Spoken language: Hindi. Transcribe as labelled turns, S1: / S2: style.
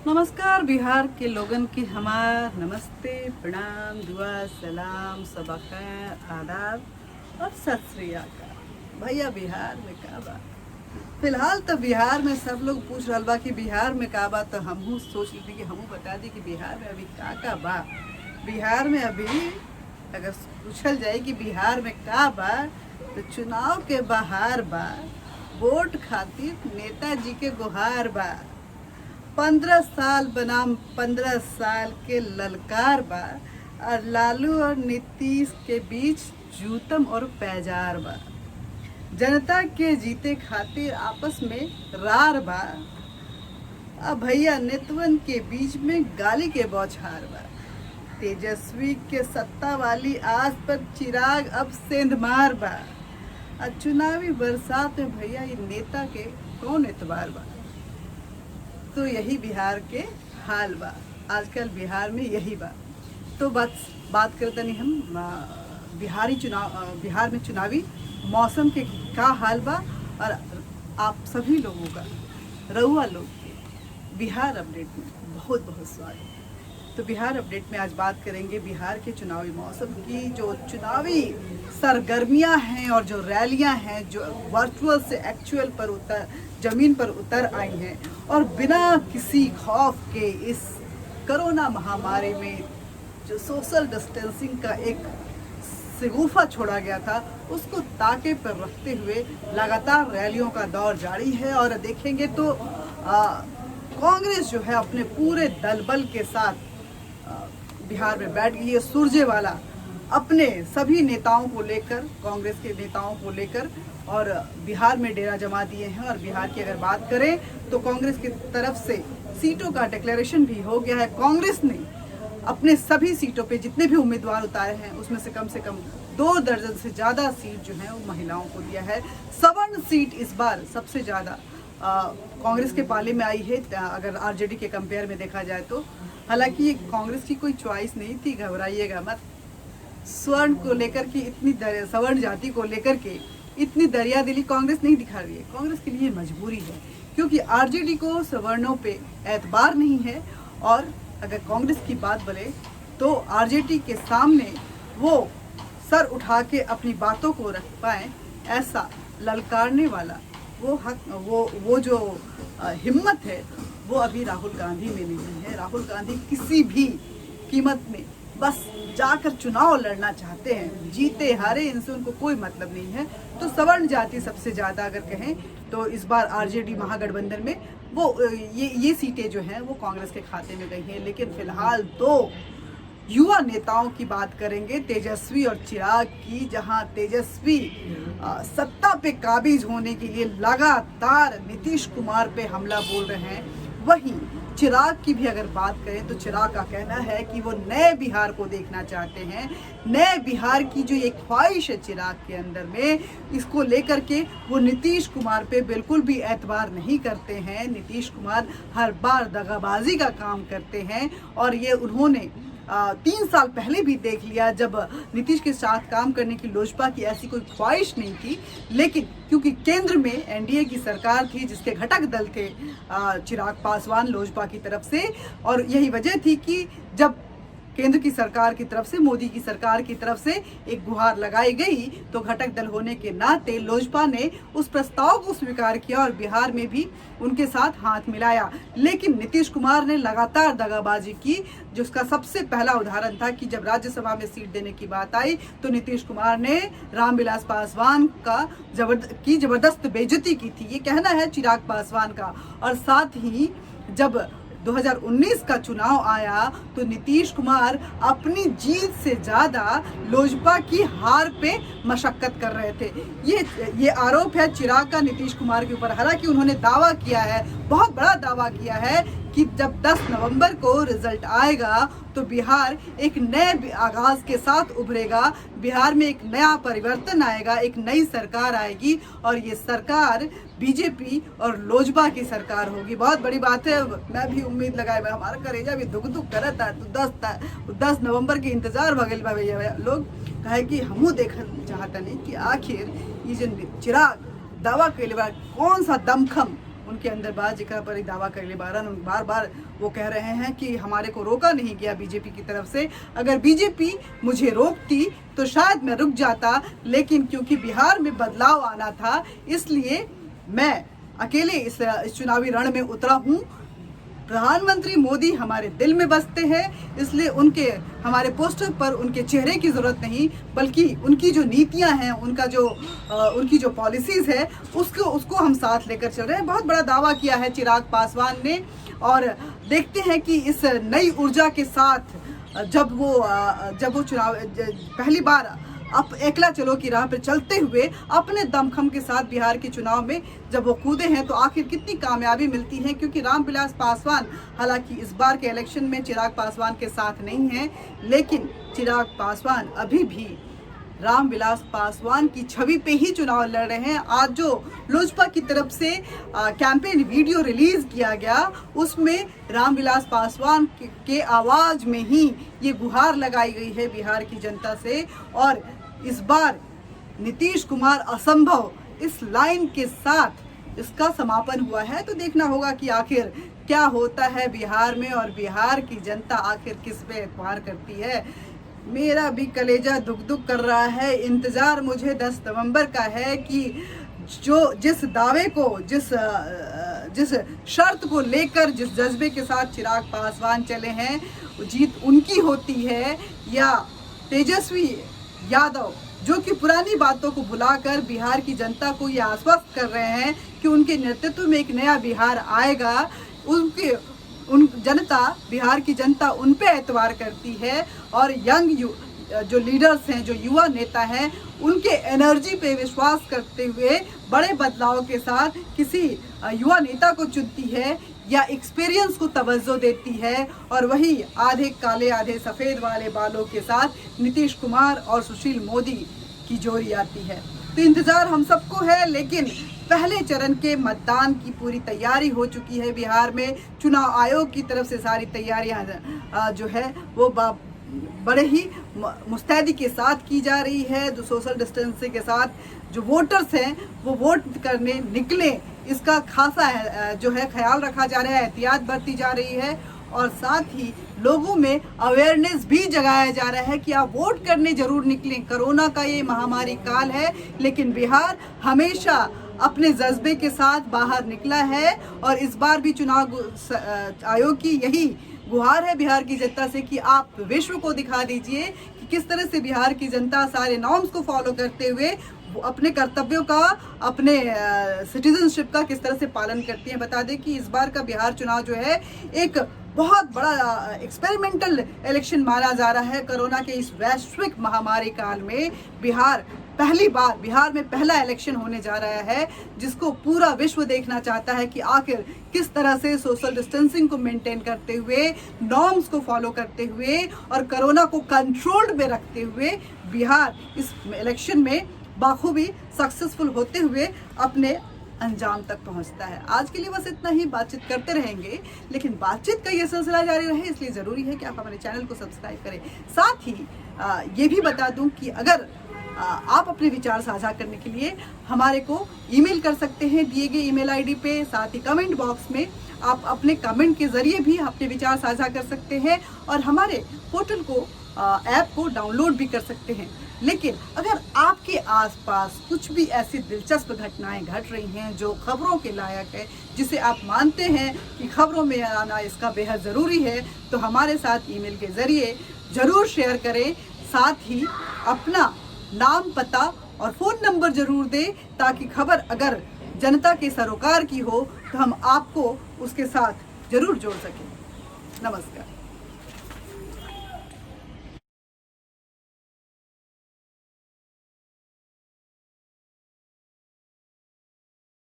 S1: नमस्कार बिहार के लोगन की हमार नमस्ते, प्रणाम, दुआ, सलाम, सबा खैर, आदाब और सत श्री अकाल। भैया बिहार में का बा? फिलहाल तो बिहार में सब लोग पूछ रहा बा कि बिहार में का बा, तो हमहू सोच लेते कि हमहू बता दी कि बिहार में अभी का बा। बिहार में अभी अगर पूछल जाए कि बिहार में का बा, तो चुनाव के बहार बा, वोट खातिर नेताजी के गुहार बा। 15 साल बनाम 15 साल के ललकार बा, और लालू और नीतीश के बीच जूतम और पैजार बा। जनता के जीते खातिर आपस में रार बा। अब भैया नेतवन के बीच में गाली के बौछार बा। तेजस्वी के सत्ता वाली आस पर चिराग अब सेंधमार बा। और चुनावी बरसात में भैया ये नेता के कौन एतबार बा। तो यही बिहार के हाल बा, आजकल बिहार में यही बा। तो बात करते नहीं हम बिहार में चुनावी मौसम के का हाल बा, और आप सभी लोगों का, रउआ लोग के बिहार अपडेट में बहुत बहुत स्वागत। तो बिहार अपडेट में आज बात करेंगे बिहार के चुनावी मौसम की। जो चुनावी सरगर्मियां हैं और जो रैलियां हैं, जो वर्चुअल से एक्चुअल पर जमीन पर उतर आई हैं, और बिना किसी खौफ के इस कोरोना महामारी में जो सोशल डिस्टेंसिंग का एक शगुफा छोड़ा गया था, उसको ताके पर रखते हुए लगातार रैलियों का दौर जारी है। और देखेंगे तो कांग्रेस जो है अपने पूरे दल बल के साथ बिहार में बैठ गई है। सुरजेवाला अपने सभी नेताओं को लेकर, कांग्रेस के नेताओं को लेकर, और बिहार में डेरा जमा दिए हैं। और बिहार की अगर बात करें तो कांग्रेस की तरफ से सीटों का डिक्लेरेशन भी हो गया है। कांग्रेस ने अपने सभी सीटों पे जितने भी उम्मीदवार उतारे हैं, उसमें से कम 2 दर्जन से ज़्यादा सीट जो है वो महिलाओं को दिया है। सवर्ण सीट इस बार सबसे ज़्यादा कांग्रेस के पाले में आई है, अगर आरजेडी के कंपेयर में देखा जाए तो। हालांकि ये कांग्रेस की कोई चॉइस नहीं थी, घबराइएगा मत। स्वर्ण को लेकर के सवर्ण जाति को लेकर के इतनी दरियादिली कांग्रेस नहीं दिखा रही है। कांग्रेस के लिए मजबूरी है, क्योंकि आरजेडी को सवर्णों पे एतबार नहीं है। और अगर कांग्रेस की बात बोले तो आरजेडी के सामने वो सर उठा के अपनी बातों को रख पाए, ऐसा ललकारने वाला वो जो हिम्मत है, वो अभी राहुल गांधी में नहीं है। राहुल गांधी किसी भी कीमत में बस जाकर चुनाव लड़ना चाहते हैं, जीते हारे इनसे उनको कोई मतलब नहीं है। तो सवर्ण जाति सबसे ज़्यादा अगर कहें तो इस बार आरजेडी महागठबंधन में वो ये सीटें जो हैं वो कांग्रेस के खाते में गई हैं। लेकिन फिलहाल तो युवा नेताओं की बात करेंगे, तेजस्वी और चिराग की। जहां तेजस्वी सत्ता पे काबिज होने के लिए लगातार नीतीश कुमार पे हमला बोल रहे हैं, वहीं चिराग की भी अगर बात करें तो चिराग का कहना है कि वो नए बिहार को देखना चाहते हैं। नए बिहार की जो एक ख्वाहिश है चिराग के अंदर में, इसको लेकर के वो नीतीश कुमार पे बिल्कुल भी एतबार नहीं करते हैं। नीतीश कुमार हर बार दगाबाजी का काम करते हैं, और ये उन्होंने 3 साल पहले भी देख लिया, जब नीतीश के साथ काम करने की लोजपा की ऐसी कोई ख्वाहिश नहीं थी। लेकिन क्योंकि केंद्र में एनडीए की सरकार थी, जिसके घटक दल थे चिराग पासवान लोजपा की तरफ से, और यही वजह थी कि जब केंद्र की सरकार की तरफ से, मोदी की सरकार की तरफ से एक गुहार लगाई गई, तो घटक दल होने के नाते लोजपा ने उस प्रस्ताव को स्वीकार किया और बिहार में भी उनके साथ हाथ मिलाया। लेकिन नीतीश कुमार ने लगातार दगाबाजी की, जिसका सबसे पहला उदाहरण था कि जब राज्यसभा में सीट देने की बात आई तो नीतीश कुमार ने रामविलास पासवान की जबरदस्त बेइज्जती की थी, ये कहना है चिराग पासवान का। और साथ ही जब 2019 का चुनाव आया तो नीतीश कुमार अपनी जीत से ज्यादा लोजपा की हार पे मशक्कत कर रहे थे। ये आरोप है चिराग का नीतीश कुमार के ऊपर। हालांकि उन्होंने दावा किया है, बहुत बड़ा दावा किया है, कि जब 10 नवंबर को रिजल्ट आएगा तो बिहार एक नए आगाज के साथ उभरेगा, बिहार में एक नया परिवर्तन आएगा, एक नई सरकार आएगी, और ये सरकार बीजेपी और लोजपा की सरकार होगी। बहुत बड़ी बात है। मैं भी उम्मीद लगाए, हमारा करेजा भी दुख करता है। तो 10 नवंबर के इंतजार भगल बा भैया लोग कहे कि हमू देखना चाहता नहीं कि आखिर ये जो चिराग दावा के लिए कौन सा दमखम उनके अंदर बात जिक्र पर दावा कर ले बार बार वो कह रहे हैं कि हमारे को रोका नहीं गया बीजेपी की तरफ से। अगर बीजेपी मुझे रोकती तो शायद मैं रुक जाता, लेकिन क्योंकि बिहार में बदलाव आना था इसलिए मैं अकेले इस चुनावी रण में उतरा हूँ। प्रधानमंत्री मोदी हमारे दिल में बसते हैं, इसलिए उनके हमारे पोस्टर पर उनके चेहरे की ज़रूरत नहीं, बल्कि उनकी जो नीतियां हैं, उनकी जो पॉलिसीज़ है उसको हम साथ लेकर चल रहे हैं। बहुत बड़ा दावा किया है चिराग पासवान ने, और देखते हैं कि इस नई ऊर्जा के साथ जब वो चुनाव पहली बार अब एकला चलो की राह पर चलते हुए अपने दमखम के साथ बिहार के चुनाव में जब वो कूदे हैं तो आखिर कितनी कामयाबी मिलती है। क्योंकि रामविलास पासवान हालांकि इस बार के इलेक्शन में चिराग पासवान के साथ नहीं हैं, लेकिन चिराग पासवान अभी भी रामविलास पासवान की छवि पे ही चुनाव लड़ रहे हैं। आज जो लोजपा की तरफ से कैंपेन वीडियो रिलीज किया गया उसमें रामविलास पासवान के आवाज में ही ये गुहार लगाई गई है बिहार की जनता से। और इस बार नीतीश कुमार असंभव इस लाइन के साथ इसका समापन हुआ है। तो देखना होगा कि आखिर क्या होता है बिहार में और बिहार की जनता आखिर किस पे एतबार करती है। मेरा भी कलेजा दुख दुख कर रहा है। इंतज़ार मुझे 10 नवंबर का है कि जिस दावे को जिस शर्त को लेकर जिस जज्बे के साथ चिराग पासवान चले हैं जीत उनकी होती है या तेजस्वी यादव जो कि पुरानी बातों को भुलाकर बिहार की जनता को ये आश्वस्त कर रहे हैं कि उनके नेतृत्व में एक नया बिहार आएगा। बिहार की जनता उन पे एतबार करती है और जो लीडर्स हैं, जो युवा नेता हैं, उनके एनर्जी पे विश्वास करते हुए बड़े बदलाव के साथ किसी युवा नेता को चुनती है या एक्सपीरियंस को तवज्जो देती है। और वही आधे काले आधे सफ़ेद वाले बालों के साथ नीतीश कुमार और सुशील मोदी की जोड़ी आती है। तो इंतज़ार हम सबको है, लेकिन पहले चरण के मतदान की पूरी तैयारी हो चुकी है बिहार में। चुनाव आयोग की तरफ से सारी तैयारियां जो है वो बड़े ही मुस्तैदी के साथ की जा रही है। जो सोशल डिस्टेंसिंग के साथ जो वोटर्स हैं वो वोट करने निकले, इसका खासा जो है ख्याल रखा जा रहा है, एहतियात बरती जा रही है। और साथ ही लोगों में अवेयरनेस भी जगाया जा रहा है कि आप वोट करने जरूर निकलें। कोरोना का ये महामारी काल है, लेकिन बिहार हमेशा अपने जज्बे के साथ बाहर निकला है। और इस बार भी चुनाव आयोग की यही गुहार है बिहार की जनता से कि आप विश्व को दिखा दीजिए कि किस तरह से बिहार की जनता सारे नॉर्म्स को फॉलो करते हुए अपने कर्तव्यों का, अपने सिटीजनशिप का किस तरह से पालन करती है। बता दें कि इस बार का बिहार चुनाव जो है एक बहुत बड़ा एक्सपेरिमेंटल इलेक्शन माना जा रहा है। कोरोना के इस वैश्विक महामारी काल में बिहार में पहला इलेक्शन होने जा रहा है, जिसको पूरा विश्व देखना चाहता है कि आखिर किस तरह से सोशल डिस्टेंसिंग को मेंटेन करते हुए, नॉर्म्स को फॉलो करते हुए और कोरोना को कंट्रोल्ड में रखते हुए बिहार इस इलेक्शन में बाखूबी सक्सेसफुल होते हुए अपने अंजाम तक पहुंचता है। आज के लिए बस इतना ही। बातचीत करते रहेंगे, लेकिन बातचीत का ये सिलसिला जारी रहे, इसलिए ज़रूरी है कि आप हमारे चैनल को सब्सक्राइब करें। साथ ही ये भी बता दूं कि अगर आप अपने विचार साझा करने के लिए हमारे को ईमेल कर सकते हैं दिए गए ईमेल आईडी पे। साथ ही कमेंट बॉक्स में आप अपने कमेंट के ज़रिए भी अपने विचार साझा कर सकते हैं और हमारे पोर्टल को ऐप को डाउनलोड भी कर सकते हैं। लेकिन अगर आपके आसपास कुछ भी ऐसी दिलचस्प घटनाएं घट रही हैं जो खबरों के लायक है, जिसे आप मानते हैं कि खबरों में आना इसका बेहद ज़रूरी है, तो हमारे साथ ईमेल के ज़रिए ज़रूर शेयर करें। साथ ही अपना नाम, पता और फ़ोन नंबर ज़रूर दें, ताकि खबर अगर जनता के सरोकार की हो तो हम आपको उसके साथ ज़रूर जोड़ सकें। नमस्कार।